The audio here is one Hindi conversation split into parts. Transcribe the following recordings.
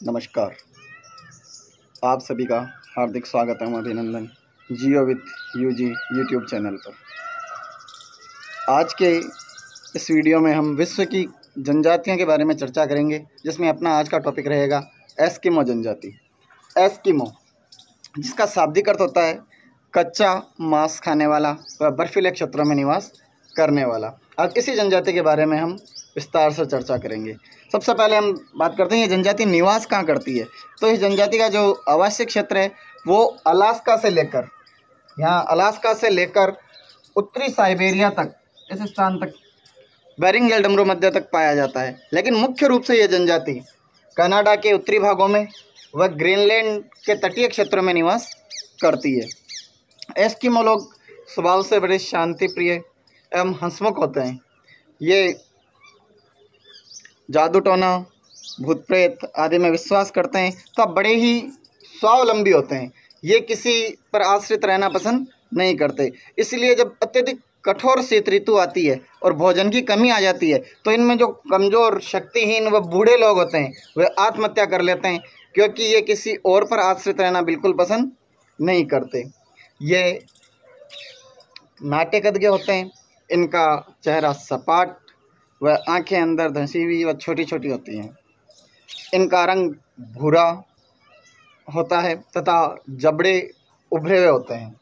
नमस्कार। आप सभी का हार्दिक स्वागत है, अभिनंदन जियो विथ यूजी यूट्यूब चैनल पर। आज के इस वीडियो में हम विश्व की जनजातियों के बारे में चर्चा करेंगे, जिसमें अपना आज का टॉपिक रहेगा एस्किमो जनजाति। एस्किमो, जिसका शाब्दिक अर्थ होता है कच्चा मांस खाने वाला व बर्फीले क्षेत्रों में निवास करने वाला। आज इसी जनजाति के बारे में हम विस्तार से चर्चा करेंगे। सबसे पहले हम बात करते हैं ये जनजाति निवास कहाँ करती है। तो इस जनजाति का जो आवासीय क्षेत्र है वो अलास्का से लेकर उत्तरी साइबेरिया तक, इस स्थान तक, बेरिंग जलडमरू मध्य तक पाया जाता है। लेकिन मुख्य रूप से ये जनजाति कनाडा के उत्तरी भागों में व ग्रीनलैंड के तटीय क्षेत्रों में निवास करती है। एस्किमो लोग स्वभाव से बड़े शांति प्रिय एवं हंसमुख होते हैं। ये जादू टोना, भूत प्रेत आदि में विश्वास करते हैं, तो बड़े ही स्वावलंबी होते हैं। ये किसी पर आश्रित रहना पसंद नहीं करते। इसलिए जब अत्यधिक कठोर शीत ऋतु आती है और भोजन की कमी आ जाती है, तो इनमें जो कमज़ोर, शक्तिहीन व बूढ़े लोग होते हैं वे आत्महत्या कर लेते हैं, क्योंकि ये किसी और पर आश्रित रहना बिल्कुल पसंद नहीं करते। ये नाटे कद के होते हैं। इनका चेहरा सपाट व आंखें अंदर धंसी हुई व छोटी छोटी होती हैं। इनका रंग भूरा होता है तथा जबड़े उभरे हुए होते हैं।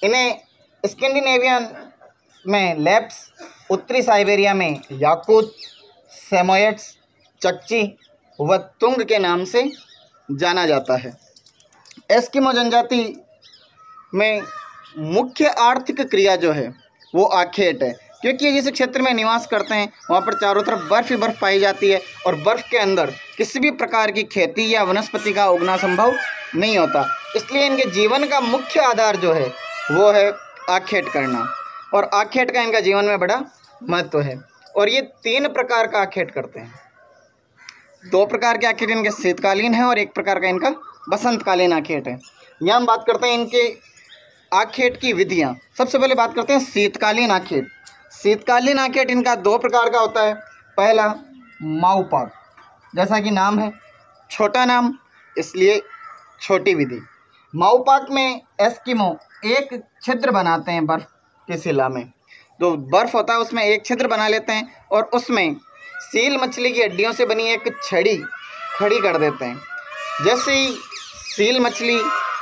इन्हें स्कैंडिनेवियन में लेप्स, उत्तरी साइबेरिया में याकूत, सेमोयड्स, चकची व तुंग के नाम से जाना जाता है। एस्किमो जनजाति में मुख्य आर्थिक क्रिया जो है वो आखेट है, क्योंकि जिस क्षेत्र में निवास करते हैं वहाँ पर चारों तरफ बर्फ ही बर्फ पाई जाती है और बर्फ़ के अंदर किसी भी प्रकार की खेती या वनस्पति का उगना संभव नहीं होता। इसलिए इनके जीवन का मुख्य आधार जो है वो है आखेट करना, और आखेट का इनका जीवन में बड़ा महत्व है। और ये 3 प्रकार का आखेट करते हैं। 2 प्रकार के आखेट इनके शीतकालीन है और 1 प्रकार का इनका बसंतकालीन आखेट है। यहाँ हम बात करते हैं इनके आखेट की विधियाँ। सबसे पहले बात करते हैं शीतकालीन आखेट। शीतकालीन आखेट इनका 2 प्रकार का होता है। पहला माऊपाक, जैसा कि नाम है, छोटा नाम इसलिए छोटी विधि। माऊपाक में एस्किमो एक छिद्र बनाते हैं बर्फ़ की शिला में। जो बर्फ़ होता है उसमें एक छिद्र बना लेते हैं और उसमें सील मछली की हड्डियों से बनी एक छड़ी खड़ी कर देते हैं। जैसे ही सील मछली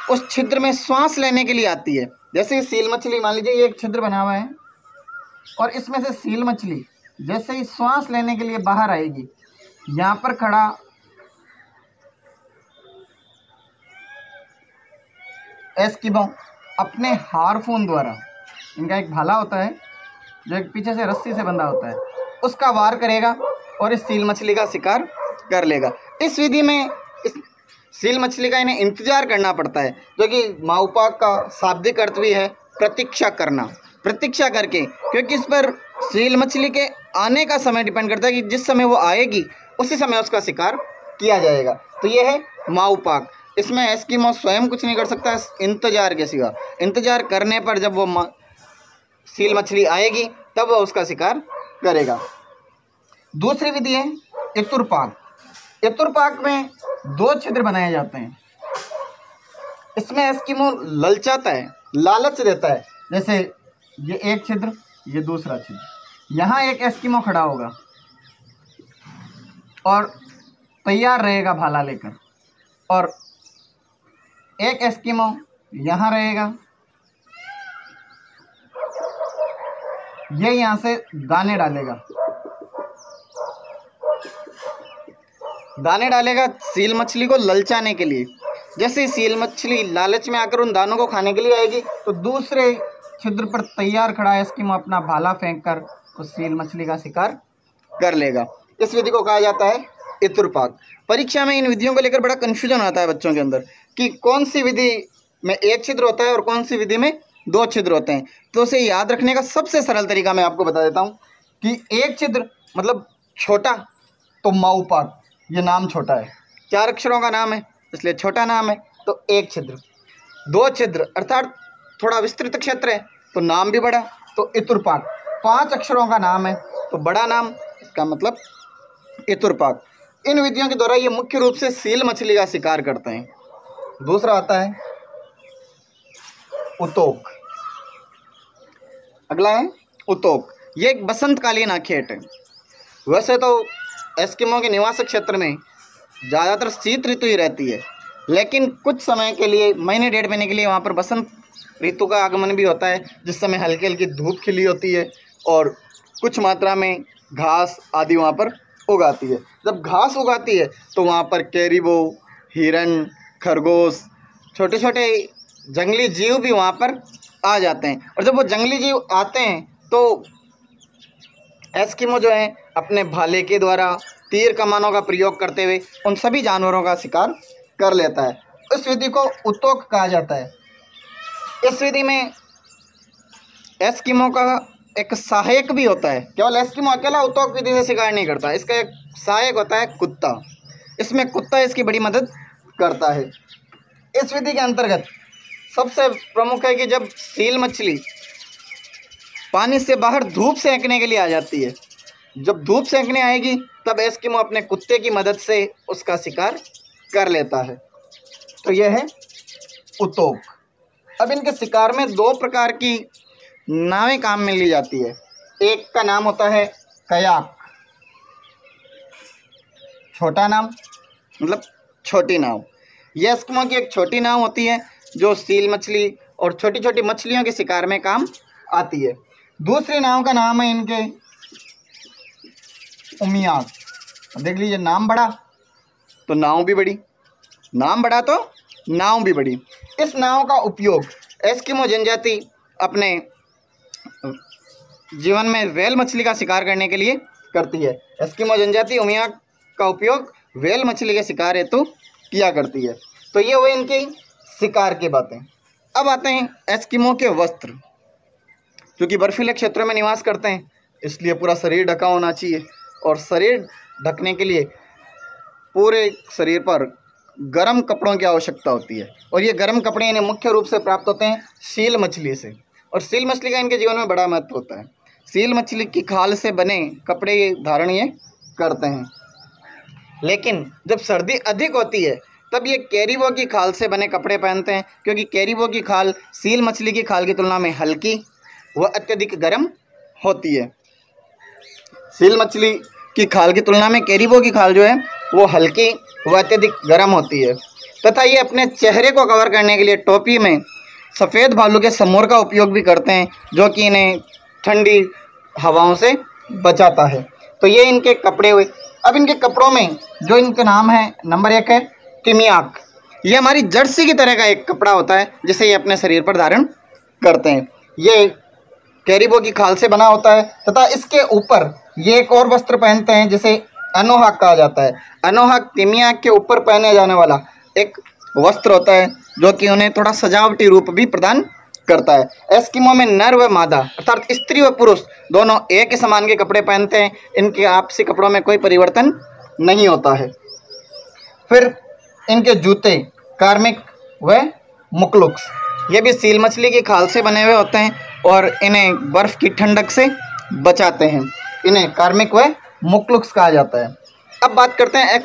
उस छिद्र में सांस लेने के लिए आती है, जैसे ही सील मछली, मान लीजिए ये एक छिद्र बना हुआ है और इसमें से सील मछली जैसे ही सांस लेने के लिए बाहर आएगी, यहाँ पर खड़ा एस्किमो अपने हार्पून द्वारा, इनका एक भाला होता है जो एक पीछे से रस्सी से बंधा होता है, उसका वार करेगा और इस सील मछली का शिकार कर लेगा। इस विधि में इस सील मछली का इन्हें इंतजार करना पड़ता है, जो कि माऊपाक का शाब्दिक अर्थ भी है प्रतीक्षा करना। प्रतीक्षा करके, क्योंकि इस पर सील मछली के आने का समय डिपेंड करता है कि जिस समय वो आएगी उसी समय उसका शिकार किया जाएगा। तो ये है माऊपाक। इसमें एस्किमो स्वयं कुछ नहीं कर सकता इंतजार के सिवा। इंतजार करने पर जब वो सील मछली आएगी तब वह उसका शिकार करेगा। दूसरी विधि है इतुरपाक। इतुरपाक में 2 छिद्र बनाए जाते हैं। इसमें एस्किमो ललचाता है, लालच देता है। जैसे ये एक छिद्र, ये दूसरा छिद्र। यहाँ एक एस्किमो खड़ा होगा और तैयार रहेगा भाला लेकर, और एक एस्किमो यहाँ रहेगा, ये यहाँ से दाने डालेगा सील मछली को ललचाने के लिए। जैसे ही सील मछली लालच में आकर उन दानों को खाने के लिए आएगी, तो दूसरे छिद्र पर तैयार खड़ा एस्किमो अपना भाला फेंककर उस सील मछली का शिकार कर लेगा। इस विधि को कहा जाता है इतुरपाक। परीक्षा में इन विधियों को लेकर बड़ा कन्फ्यूजन आता है बच्चों के अंदर कि कौन सी विधि में 1 छिद्र होता है और कौन सी विधि में 2 छिद्र होते हैं। तो उसे याद रखने का सबसे सरल तरीका मैं आपको बता देता हूँ कि 1 छिद्र मतलब छोटा, तो माऊपाक, ये नाम छोटा है, 4 अक्षरों का नाम है इसलिए छोटा नाम है, तो 1 छिद्र। 2 छिद्र अर्थात थोड़ा विस्तृत क्षेत्र है तो नाम भी बड़ा, तो इतुरपाक। 5 अक्षरों का नाम है तो बड़ा नाम, इसका मतलब इतुरपाक। इन विधियों के द्वारा ये मुख्य रूप से सील मछली का शिकार करते हैं। दूसरा आता है उतोक। अगला है उतोक। ये एक बसंतकालीन आखेट है। वैसे तो एस्किमो के निवास क्षेत्र में ज़्यादातर शीत ऋतु ही रहती है, लेकिन कुछ समय के लिए, महीने 1.5 महीने के लिए वहाँ पर बसंत ऋतु का आगमन भी होता है, जिस समय हल्की हल्की धूप खिली होती है और कुछ मात्रा में घास आदि वहाँ पर उगाती है। जब घास उगाती है तो वहाँ पर कैरिबो, हिरन, खरगोश, छोटे छोटे जंगली जीव भी वहाँ पर आ जाते हैं। और जब वो जंगली जीव आते हैं तो एस्किमो जो है अपने भाले के द्वारा, तीर कमानों का प्रयोग करते हुए उन सभी जानवरों का शिकार कर लेता है। इस विधि को उतोक कहा जाता है। इस विधि में एस्किमो का एक सहायक भी होता है। केवल एस्किमो अकेला उतोक विधि से शिकार नहीं करता, इसका एक सहायक होता है कुत्ता। इसमें कुत्ता इसकी बड़ी मदद करता है। इस विधि के अंतर्गत सबसे प्रमुख है कि जब सील मछली पानी से बाहर धूप सेंकने के लिए आ जाती है, जब धूप सेंकने आएगी तब एस्किमो अपने कुत्ते की मदद से उसका शिकार कर लेता है। तो यह है उतोक। अब इनके शिकार में 2 प्रकार की नावें काम में ली जाती है। एक का नाम होता है कयाक, छोटा नाव, मतलब छोटी नाव। यह एस्किमो की एक छोटी नाव होती है जो सील मछली और छोटी छोटी मछलियों के शिकार में काम आती है। दूसरी नाव का नाम है इनके उमियाक। देख लीजिए, नाम बड़ा तो नाव भी बड़ी, नाम बड़ा तो नाव भी बड़ी। इस नाव का उपयोग एस्किमो जनजाति अपने जीवन में व्हेल मछली का शिकार करने के लिए करती है। एस्किमो जनजाति उमियाक का उपयोग व्हेल मछली के शिकार हेतु किया करती है। तो ये हुए इनकी शिकार की बातें। अब आते हैं एस्किमो के वस्त्र। क्योंकि बर्फीले क्षेत्रों में निवास करते हैं इसलिए पूरा शरीर ढका होना चाहिए, और शरीर ढकने के लिए पूरे शरीर पर गर्म कपड़ों की आवश्यकता होती है। और ये गर्म कपड़े इन्हें मुख्य रूप से प्राप्त होते हैं सील मछली से, और सील मछली का इनके जीवन में बड़ा महत्व होता है। सील मछली की खाल से बने कपड़े धारण ये करते हैं। लेकिन जब सर्दी अधिक होती है तब ये कैरिबो की खाल से बने कपड़े पहनते हैं, क्योंकि कैरिबो की खाल सील मछली की खाल की तुलना में हल्की व अत्यधिक गर्म होती है। सील मछली की खाल की तुलना में कैरिबो की खाल जो है वो हल्की व अत्यधिक गर्म होती है, तथा ये अपने चेहरे को कवर करने के लिए टोपी में सफ़ेद भालू के समूर का उपयोग भी करते हैं, जो कि इन्हें ठंडी हवाओं से बचाता है। तो ये इनके कपड़े हुए। अब इनके कपड़ों में जो इनके नाम है, नंबर 1 है किमियाक। ये हमारी जर्सी की तरह का एक कपड़ा होता है जिसे ये अपने शरीर पर धारण करते हैं। ये कैरिबो की खाल से बना होता है, तथा इसके ऊपर ये एक और वस्त्र पहनते हैं जिसे अनोहाक कहा जाता है। अनोहाक किमियाक के ऊपर पहने जाने वाला एक वस्त्र होता है जो कि उन्हें थोड़ा सजावटी रूप भी प्रदान करता है। एस्किमो में नर व मादा अर्थात स्त्री व पुरुष दोनों एक ही समान के कपड़े पहनते हैं। इनके आपसी कपड़ों में कोई परिवर्तन नहीं होता है। फिर इनके जूते कार्मिक व मुकलुक्स, ये भी सील मछली की खाल से बने हुए होते हैं और इन्हें बर्फ़ की ठंडक से बचाते हैं। इन्हें कार्मिक व मुकलुक्स कहा जाता है। अब बात करते हैं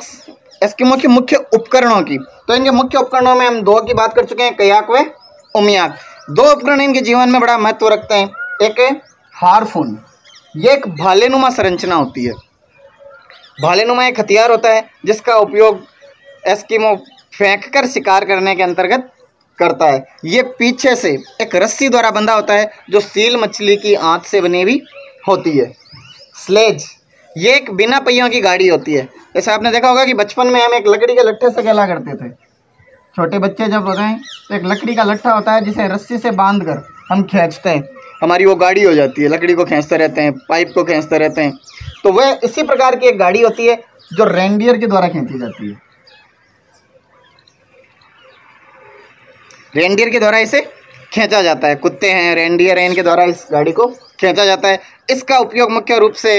एस्किमो के मुख्य उपकरणों की। तो इनके मुख्य उपकरणों में हम 2 की बात कर चुके हैं, कयाक व उमियाक। 2 उपकरण इनके जीवन में बड़ा महत्व रखते हैं। एक है हारफून। ये एक भालेनुमा संरचना होती है। भालेनुमा एक हथियार होता है जिसका उपयोग एस्किमो फेंककर शिकार करने के अंतर्गत करता है। ये पीछे से एक रस्सी द्वारा बंधा होता है जो सील मछली की आंत से बनी हुई होती है। स्लेज, ये एक बिना पहियों की गाड़ी होती है। जैसे आपने देखा होगा कि बचपन में हम एक लकड़ी के लट्ठे से खेला करते थे। छोटे बच्चे जब होते हैं तो एक लकड़ी का लट्ठा होता है जिसे रस्सी से बांध कर हम खींचते हैं, हमारी वो गाड़ी हो जाती है। लकड़ी को खींचते रहते हैं, पाइप को खींचते रहते हैं। तो वह इसी प्रकार की एक गाड़ी होती है जो रेंडियर के द्वारा खींची जाती है। रेंडियर के द्वारा इसे खींचा जाता है। कुत्ते हैं, रेंडियर हैं, इनके द्वारा इस गाड़ी को खींचा जाता है। इसका उपयोग मुख्य रूप से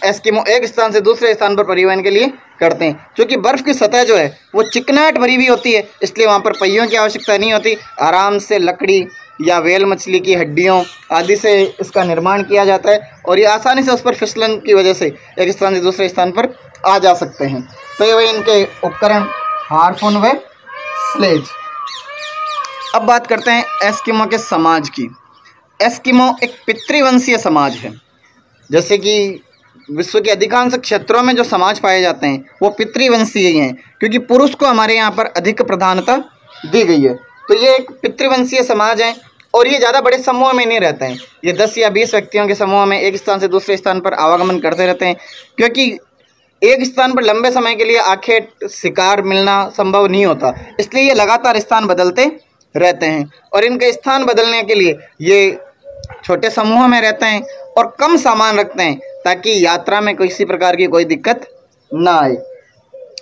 एस्किमो एक स्थान से दूसरे स्थान पर परिवहन के लिए करते हैं। क्योंकि बर्फ़ की सतह जो है वो चिकनाहट भरी हुई होती है, इसलिए वहाँ पर पहियों की आवश्यकता नहीं होती। आराम से लकड़ी या व्हेल मछली की हड्डियों आदि से इसका निर्माण किया जाता है और ये आसानी से उस पर फिसलन की वजह से एक स्थान से दूसरे स्थान पर आ जा सकते हैं। तो ये वही इनके उपकरण, हार्पून व स्लेज। अब बात करते हैं एस्किमो के समाज की। एस्किमो एक पितृवंशीय समाज है। जैसे कि विश्व के अधिकांश क्षेत्रों में जो समाज पाए जाते हैं वो पितृवंशीय ही हैं, क्योंकि पुरुष को हमारे यहाँ पर अधिक प्रधानता दी गई है। तो ये एक पितृवंशीय समाज है और ये ज़्यादा बड़े समूह में नहीं रहते हैं। ये 10 या 20 व्यक्तियों के समूह में एक स्थान से दूसरे स्थान पर आवागमन करते रहते हैं, क्योंकि एक स्थान पर लंबे समय के लिए आखेट शिकार मिलना संभव नहीं होता, इसलिए ये लगातार स्थान बदलते रहते हैं। और इनके स्थान बदलने के लिए ये छोटे समूहों में रहते हैं और कम सामान रखते हैं, ताकि यात्रा में किसी प्रकार की कोई दिक्कत ना आए।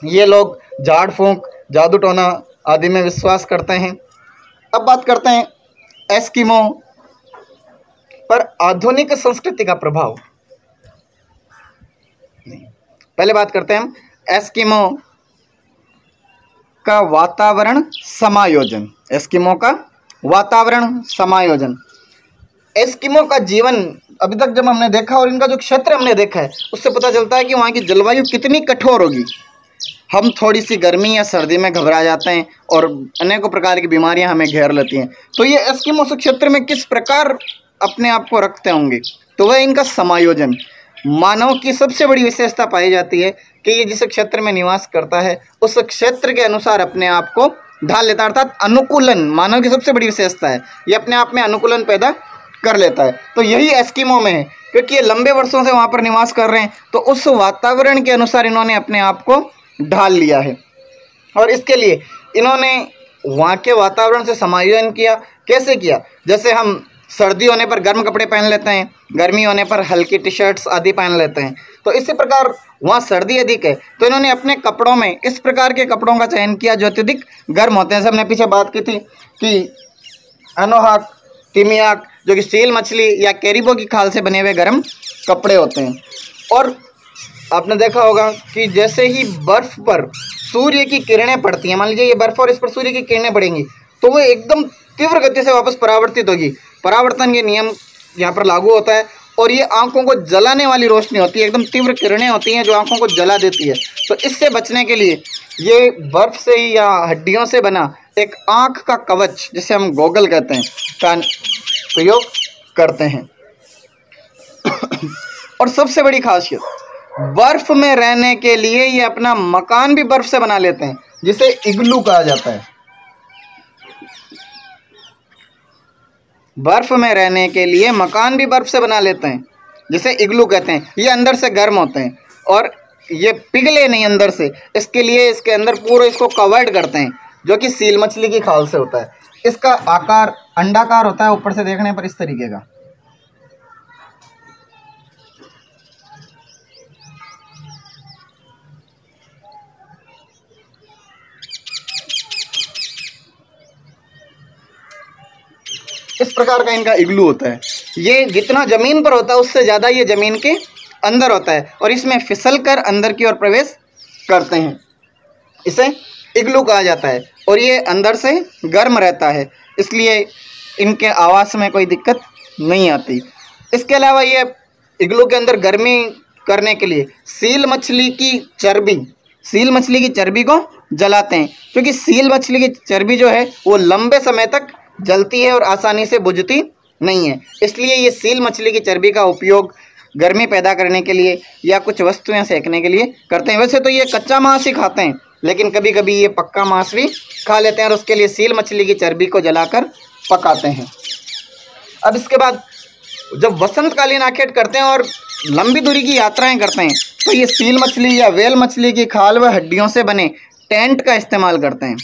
ये लोग झाड़ फूंक, जादू टोना आदि में विश्वास करते हैं। अब बात करते हैं एस्किमो पर आधुनिक संस्कृति का प्रभाव। पहले बात करते हैं हम एस्किमो का वातावरण समायोजन। एस्किमो का वातावरण समायोजन। एस्किमो का जीवन अभी तक जब हमने देखा और इनका जो क्षेत्र हमने देखा है, उससे पता चलता है कि वहाँ की जलवायु कितनी कठोर होगी। हम थोड़ी सी गर्मी या सर्दी में घबरा जाते हैं और अनेकों प्रकार की बीमारियां हमें घेर लेती हैं। तो ये एस्किमोस क्षेत्र में किस प्रकार अपने आप को रखते होंगे, तो वह इनका समायोजन। मानव की सबसे बड़ी विशेषता पाई जाती है कि ये जिस क्षेत्र में निवास करता है उस क्षेत्र के अनुसार अपने आप को ढाल लेता है, अर्थात अनुकूलन मानव की सबसे बड़ी विशेषता है। ये अपने आप में अनुकूलन पैदा कर लेता है। तो यही एस्किमो में है, क्योंकि ये लंबे वर्षों से वहाँ पर निवास कर रहे हैं, तो उस वातावरण के अनुसार इन्होंने अपने आप को ढाल लिया है। और इसके लिए इन्होंने वहाँ के वातावरण से समायोजन किया। कैसे किया? जैसे हम सर्दी होने पर गर्म कपड़े पहन लेते हैं, गर्मी होने पर हल्की टी शर्ट्स आदि पहन लेते हैं, तो इसी प्रकार वहाँ सर्दी अधिक है तो इन्होंने अपने कपड़ों में इस प्रकार के कपड़ों का चयन किया जो अत्यधिक गर्म होते हैं। जैसे हमने पीछे बात की थी कि अनोहाक, तिमियाक, जो कि सील मछली या कैरिबो की खाल से बने हुए गर्म कपड़े होते हैं। और आपने देखा होगा कि जैसे ही बर्फ़ पर सूर्य की किरणें पड़ती हैं, मान लीजिए ये बर्फ़ और इस पर सूर्य की किरणें पड़ेंगी, तो वो एकदम तीव्र गति से वापस परावर्तित होगी। परावर्तन के नियम यहाँ पर लागू होता है और ये आंखों को जलाने वाली रोशनी होती है, एकदम तीव्र किरणें होती हैं जो आंखों को जला देती है। तो इससे बचने के लिए ये बर्फ़ से ही या हड्डियों से बना एक आँख का कवच, जिसे हम गोगल कहते हैं, का प्रयोग करते हैं। और सबसे बड़ी खासियत, बर्फ़ में रहने के लिए ये अपना मकान भी बर्फ़ से बना लेते हैं, जिसे इग्लू कहा जाता है। बर्फ़ में रहने के लिए मकान भी बर्फ़ से बना लेते हैं, जिसे इग्लू कहते हैं। ये अंदर से गर्म होते हैं और ये पिघले नहीं अंदर से, इसके लिए इसके अंदर पूरा इसको कवर्ड करते हैं, जो कि सील मछली की खाल से होता है। इसका आकार अंडाकार होता है, ऊपर से देखने पर इस तरीके का। इस प्रकार का इनका इग्लू होता है। ये जितना ज़मीन पर होता है उससे ज़्यादा ये ज़मीन के अंदर होता है और इसमें फिसल कर अंदर की ओर प्रवेश करते हैं। इसे इग्लू कहा जाता है और ये अंदर से गर्म रहता है, इसलिए इनके आवास में कोई दिक्कत नहीं आती। इसके अलावा ये इग्लू के अंदर गर्मी करने के लिए सील मछली की चर्बी को जलाते हैं, क्योंकि सील मछली की चर्बी जो है वो लंबे समय तक जलती है और आसानी से बुझती नहीं है। इसलिए ये सील मछली की चर्बी का उपयोग गर्मी पैदा करने के लिए या कुछ वस्तुएं सेकने के लिए करते हैं। वैसे तो ये कच्चा मांस ही खाते हैं, लेकिन कभी कभी ये पक्का मांस भी खा लेते हैं और उसके लिए सील मछली की चर्बी को जलाकर पकाते हैं। अब इसके बाद जब वसंतकालीन आखेट करते हैं और लंबी दूरी की यात्राएं करते हैं, तो ये सील मछली या व्हेल मछली की खाल व हड्डियों से बने टेंट का इस्तेमाल करते हैं।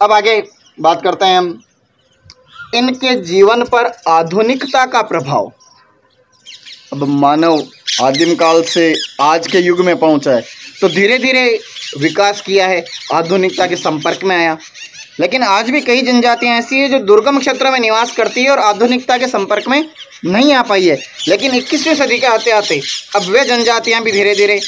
अब आगे बात करते हैं हम इनके जीवन पर आधुनिकता का प्रभाव। अब मानव आदिम काल से आज के युग में पहुंचा है, तो धीरे धीरे विकास किया है, आधुनिकता के संपर्क में आया। लेकिन आज भी कई जनजातियां ऐसी हैं जो दुर्गम क्षेत्रों में निवास करती है और आधुनिकता के संपर्क में नहीं आ पाई है। लेकिन 21वीं सदी के आते आते अब वे जनजातियां भी धीरे धीरे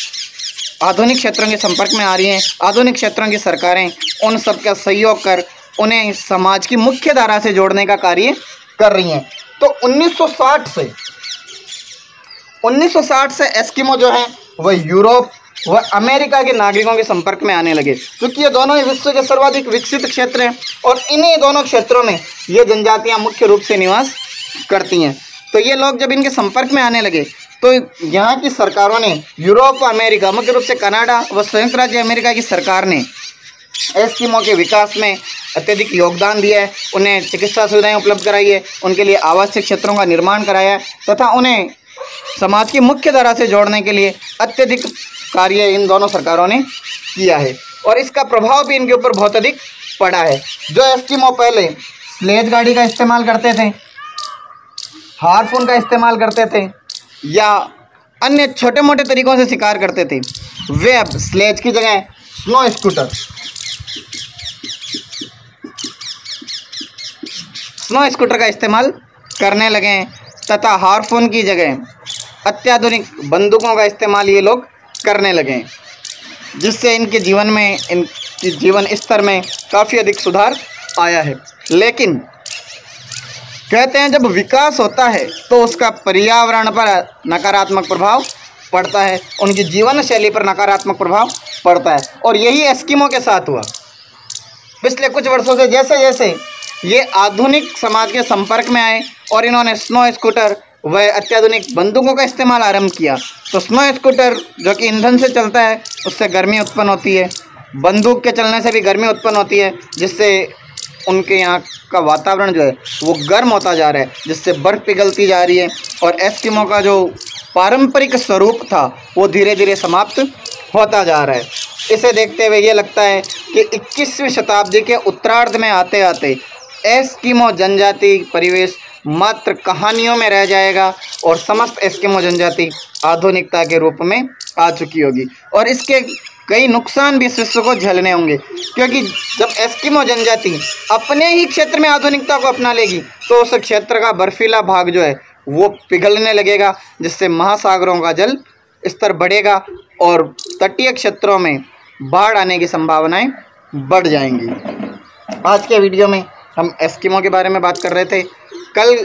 आधुनिक क्षेत्रों के संपर्क में आ रही हैं। आधुनिक क्षेत्रों की सरकारें उन सब का सहयोग कर उन्हें समाज की मुख्य धारा से जोड़ने का कार्य कर रही हैं। तो 1960 से एस्किमो जो है वह यूरोप वह अमेरिका के नागरिकों के संपर्क में आने लगे, क्योंकि ये दोनों ही विश्व के सर्वाधिक विकसित क्षेत्र हैं और इन्हीं दोनों क्षेत्रों में ये जनजातियां मुख्य रूप से निवास करती हैं। तो ये लोग जब इनके संपर्क में आने लगे तो यहाँ की सरकारों ने, यूरोप व अमेरिका, मुख्य रूप से कनाडा व संयुक्त राज्य अमेरिका की सरकार ने एस्किमो के विकास में अत्यधिक योगदान दिया है। उन्हें चिकित्सा सुविधाएं उपलब्ध कराई है, उनके लिए आवासीय क्षेत्रों का निर्माण कराया है तथा उन्हें समाज की मुख्य धारा से जोड़ने के लिए अत्यधिक कार्य इन दोनों सरकारों ने किया है और इसका प्रभाव भी इनके ऊपर बहुत अधिक पड़ा है। जो एस्किमो पहले स्लेज गाड़ी का इस्तेमाल करते थे, हार्पून का इस्तेमाल करते थे या अन्य छोटे मोटे तरीक़ों से शिकार करते थे, वे अब स्लेज की जगह स्नो स्कूटर का इस्तेमाल करने लगे तथा हार्पून की जगह अत्याधुनिक बंदूकों का इस्तेमाल ये लोग करने लगे, जिससे इनके जीवन में, इनके जीवन स्तर में काफ़ी अधिक सुधार आया है। लेकिन कहते हैं जब विकास होता है तो उसका पर्यावरण पर नकारात्मक प्रभाव पड़ता है, उनकी जीवन शैली पर नकारात्मक प्रभाव पड़ता है और यही एस्किमो के साथ हुआ। पिछले कुछ वर्षों से जैसे जैसे ये आधुनिक समाज के संपर्क में आए और इन्होंने स्नो स्कूटर व अत्याधुनिक बंदूकों का इस्तेमाल आरंभ किया, तो स्नो स्कूटर जो कि ईंधन से चलता है उससे गर्मी उत्पन्न होती है, बंदूक के चलने से भी गर्मी उत्पन्न होती है, जिससे उनके यहाँ का वातावरण जो है वो गर्म होता जा रहा है, जिससे बर्फ़ पिघलती जा रही है और एस्किमो का जो पारंपरिक स्वरूप था वो धीरे धीरे समाप्त होता जा रहा है। इसे देखते हुए ये लगता है कि 21वीं शताब्दी के उत्तरार्ध में आते आते एस्किमो जनजाति परिवेश मात्र कहानियों में रह जाएगा और समस्त एस्किमो जनजाति आधुनिकता के रूप में आ चुकी होगी और इसके कई नुकसान भी इस विश्व को झेलने होंगे, क्योंकि जब एस्किमो जनजाति अपने ही क्षेत्र में आधुनिकता को अपना लेगी तो उस क्षेत्र का बर्फीला भाग जो है वो पिघलने लगेगा, जिससे महासागरों का जल स्तर बढ़ेगा और तटीय क्षेत्रों में बाढ़ आने की संभावनाएं बढ़ जाएंगी। आज के वीडियो में हम एस्किमो के बारे में बात कर रहे थे। कल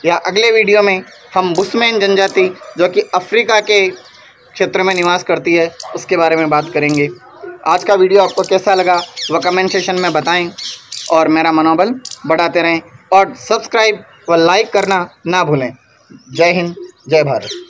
या अगले वीडियो में हम बुशमैन जनजाति जो कि अफ्रीका के क्षेत्र में निवास करती है उसके बारे में बात करेंगे। आज का वीडियो आपको कैसा लगा वह कमेंट सेशन में बताएं और मेरा मनोबल बढ़ाते रहें और सब्सक्राइब व लाइक करना ना भूलें। जय हिंद, जय भारत।